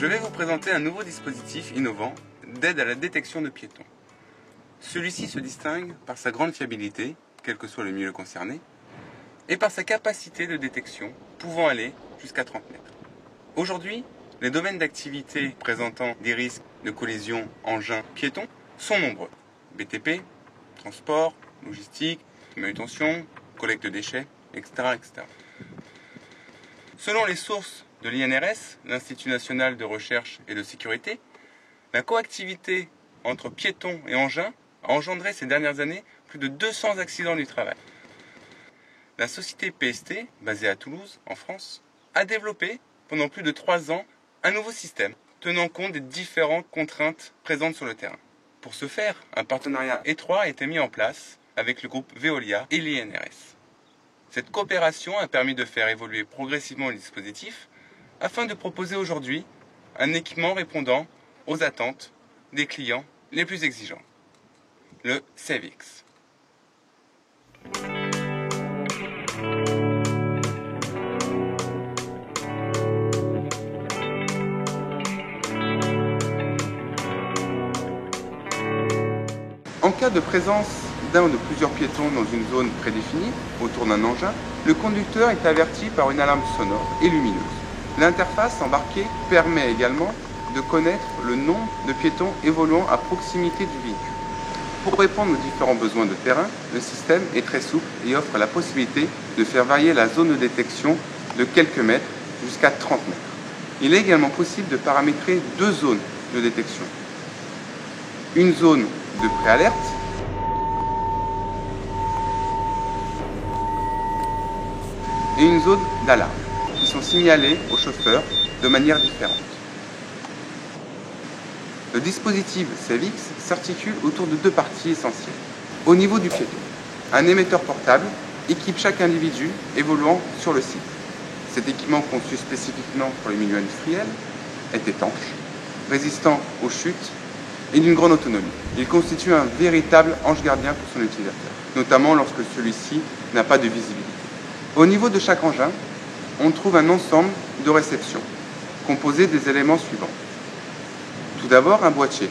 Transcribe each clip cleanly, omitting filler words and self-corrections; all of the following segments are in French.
Je vais vous présenter un nouveau dispositif innovant d'aide à la détection de piétons. Celui-ci se distingue par sa grande fiabilité, quel que soit le milieu concerné, et par sa capacité de détection, pouvant aller jusqu'à 30 mètres. Aujourd'hui, les domaines d'activité présentant des risques de collision engins-piétons sont nombreux. BTP, transport, logistique, manutention, collecte de déchets, etc., etc. Selon les sources de l'INRS, l'Institut national de recherche et de sécurité, la coactivité entre piétons et engins a engendré ces dernières années plus de 200 accidents du travail. La société PST, basée à Toulouse, en France, a développé pendant plus de 3 ans un nouveau système tenant compte des différentes contraintes présentes sur le terrain. Pour ce faire, un partenariat étroit a été mis en place avec le groupe Veolia et l'INRS. Cette coopération a permis de faire évoluer progressivement le dispositif afin de proposer aujourd'hui un équipement répondant aux attentes des clients les plus exigeants, le SAVEX. En cas de présence d'un ou de plusieurs piétons dans une zone prédéfinie, autour d'un engin, le conducteur est averti par une alarme sonore et lumineuse. L'interface embarquée permet également de connaître le nombre de piétons évoluant à proximité du véhicule. Pour répondre aux différents besoins de terrain, le système est très souple et offre la possibilité de faire varier la zone de détection de quelques mètres jusqu'à 30 mètres. Il est également possible de paramétrer 2 zones de détection. Une zone de préalerte et une zone d'alarme qui sont signalées au chauffeur de manière différente. Le dispositif SAVEX s'articule autour de 2 parties essentielles. Au niveau du piéton, un émetteur portable équipe chaque individu évoluant sur le site. Cet équipement conçu spécifiquement pour les milieux industriels est étanche, résistant aux chutes et d'une grande autonomie. Il constitue un véritable ange gardien pour son utilisateur, notamment lorsque celui-ci n'a pas de visibilité. Au niveau de chaque engin, on trouve un ensemble de réceptions, composé des éléments suivants. Tout d'abord, un boîtier,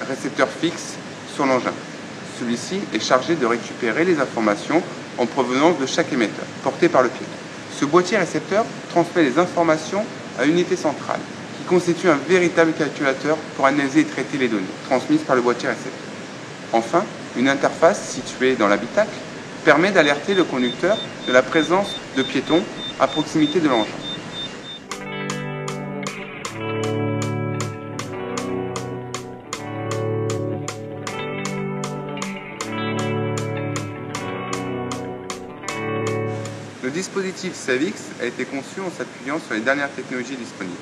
récepteur fixe sur l'engin. Celui-ci est chargé de récupérer les informations en provenance de chaque émetteur, porté par le piéton. Ce boîtier récepteur transmet les informations à une unité centrale, qui constitue un véritable calculateur pour analyser et traiter les données transmises par le boîtier récepteur. Enfin, une interface située dans l'habitacle permet d'alerter le conducteur de la présence de piétons à proximité de l'engin. Le dispositif SAVEX a été conçu en s'appuyant sur les dernières technologies disponibles.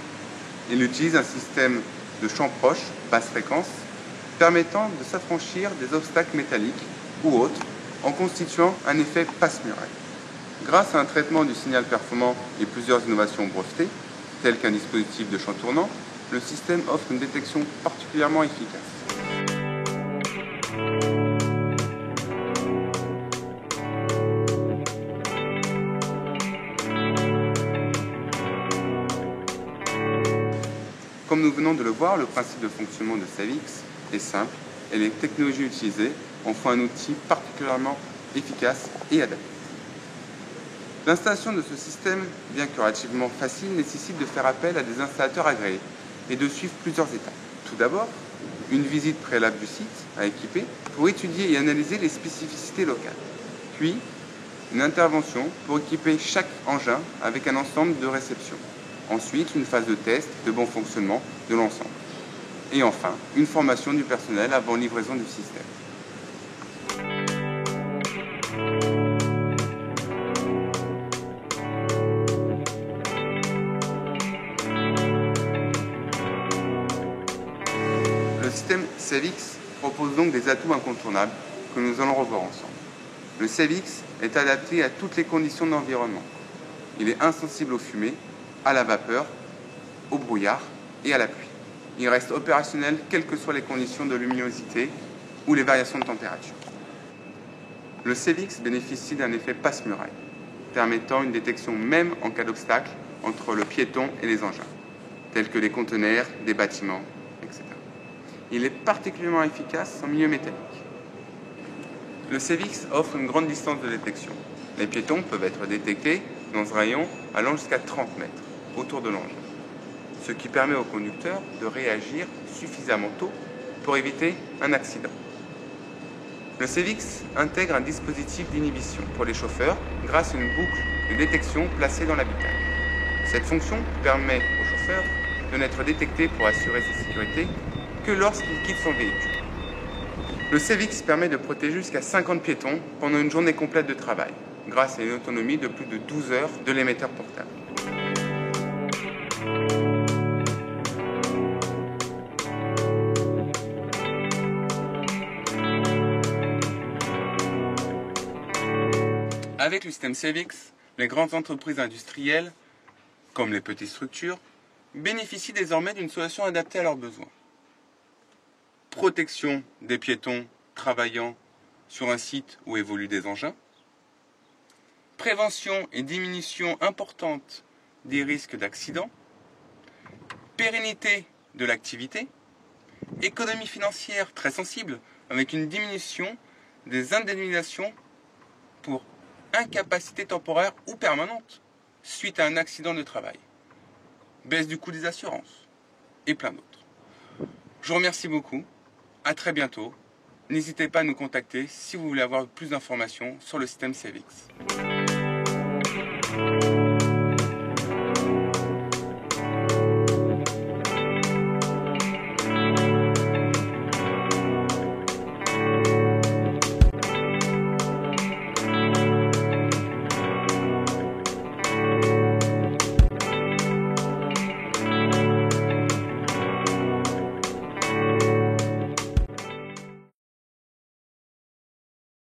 Il utilise un système de champ proche, basse fréquence, permettant de s'affranchir des obstacles métalliques ou autres en constituant un effet passe-muraille. Grâce à un traitement du signal performant et plusieurs innovations brevetées, telles qu'un dispositif de champ tournant, le système offre une détection particulièrement efficace. Comme nous venons de le voir, le principe de fonctionnement de SAVEX est simple et les technologies utilisées en font un outil particulièrement efficace et adapté. L'installation de ce système, bien que relativement facile, nécessite de faire appel à des installateurs agréés et de suivre plusieurs étapes. Tout d'abord, une visite préalable du site à équiper pour étudier et analyser les spécificités locales. Puis, une intervention pour équiper chaque engin avec un ensemble de réceptions. Ensuite, une phase de test de bon fonctionnement de l'ensemble. Et enfin, une formation du personnel avant livraison du système. Le système SAVEX propose donc des atouts incontournables que nous allons revoir ensemble. Le SAVEX est adapté à toutes les conditions d'environnement. Il est insensible aux fumées, à la vapeur, au brouillard et à la pluie. Il reste opérationnel quelles que soient les conditions de luminosité ou les variations de température. Le SAVEX bénéficie d'un effet passe-muraille, permettant une détection même en cas d'obstacle entre le piéton et les engins. tels que les conteneurs, des bâtiments, etc. Il est particulièrement efficace en milieu métallique. Le CEVIX offre une grande distance de détection. Les piétons peuvent être détectés dans ce rayon allant jusqu'à 30 mètres autour de l'engin, ce qui permet au conducteur de réagir suffisamment tôt pour éviter un accident. Le CEVIX intègre un dispositif d'inhibition pour les chauffeurs grâce à une boucle de détection placée dans l'habitacle. Cette fonction permet au chauffeur de n'être détecté pour assurer sa sécurité que lorsqu'il quitte son véhicule. Le CEVIX permet de protéger jusqu'à 50 piétons pendant une journée complète de travail, grâce à une autonomie de plus de 12 heures de l'émetteur portable. Avec le système CEVIX, les grandes entreprises industrielles, comme les petites structures, bénéficient désormais d'une solution adaptée à leurs besoins. Protection des piétons travaillant sur un site où évoluent des engins, prévention et diminution importante des risques d'accident, pérennité de l'activité, économie financière très sensible avec une diminution des indemnisations pour incapacité temporaire ou permanente suite à un accident de travail, baisse du coût des assurances et plein d'autres. Je vous remercie beaucoup, à très bientôt. N'hésitez pas à nous contacter si vous voulez avoir plus d'informations sur le système CEVIX.